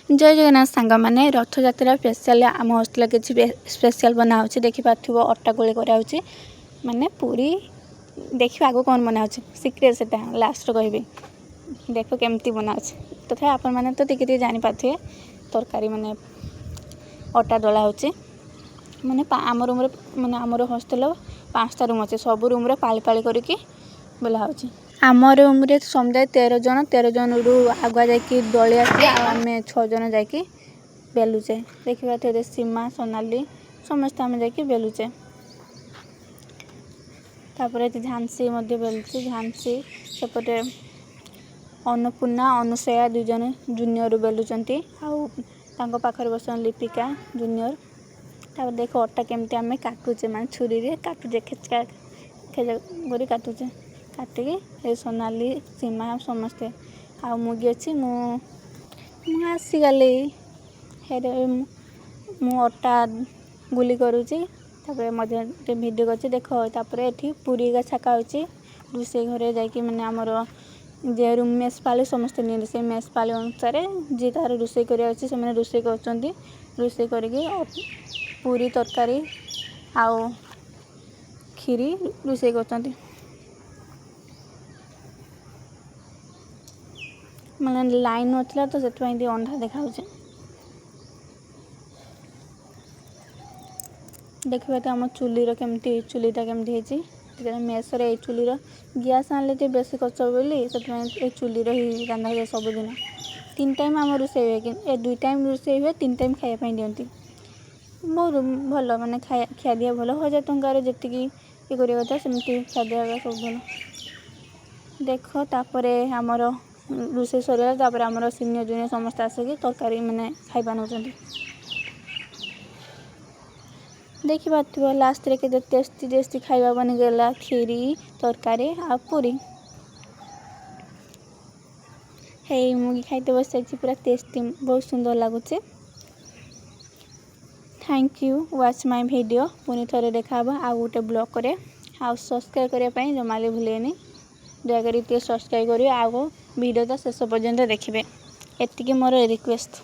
जय जगन्नाथ सांग मैंने रथयात्रा स्पेशल आम हस्टेल किसी स्पेशल बना हो देखिपे अटा गोली कराऊँ माने पूरी देखिए आगो कौन बना सिक्रेट से लास्ट कहि देख केमती बना तथा आपण मैंने तो टी जापारे तरकारी माने अटा दला हो माने आम रूम माने आमर हस्टेल 5टा रूम अच्छे सब रूम पाली पाली करके बेला हो आम रूम समुदाय 13 जन रू आगुआ जाकि दली आसे आम 6 जन जाकि बेलुचे देखिए सीमा सोनाली समस्त आम जाकि बेलुचे तापर झांसी बेलुचे झांसी सेपटे अन्नपूर्णा अनुसया 2 जन जूनियर बेलुंट आउ पाखर बसन लिपिका जूनियर तापर देख अटा केमती आम काटुचे माने छुरी रे काटुचे खेचका खेच काटुचे काटिकी ये सोनाली सीमा समस्ते आ मुगी अच्छी आसीगली मु अटा गुली करुँची मध्य भिडियो कर देख तापर ये पूरी का छाका रोषे घरे जाकि मैंने आमर जे रूम मेस पाली समस्ते नहीं से मेस पाली अनुसार जी तार रोषे कर रोषे कर रोषे करके पूरी तरकारी आउ खीरी रोषे कर मैंने लाइन नथिला तो से अंधा देखा देखिए तो आम चुलीर केमती चुलीटा केमती मेस रे चुलीर गैस आनले बेस खर्च बोली से चुलीर ही रंधा हुए सबुदिन 3 टाइम आम रोषे हुए कि 2 टाइम रोषे हुए 3 टाइम खायापी दिखती बहुत भल माने खिया दिया भल 1000 टंकार जी ये कथा सेमती खिया दिया सब भल देख तापर आमर रोषे सर आमर सीनियर जूनियर समस्त आसिक तरकारी मैंने खाइबा नौ देखिए लास्ट रे के टेस्टी टेस्टी खाइबा बन गला खीरी तरकारी आ पूरी हे मुगी खाइते बस पूरा टेस्टी बहुत सुंदर लगुचे thank you watch my video पुनी थोड़े देखा आ गोटे ब्लॉग करे आ सब्सक्राइब करने जमा भूलेनि दयाकोरी सब्सक्राइब करेंगे आगो वीडियो तो शेष पर्यंत देखिए एतिकी मोर रिक्वेस्ट।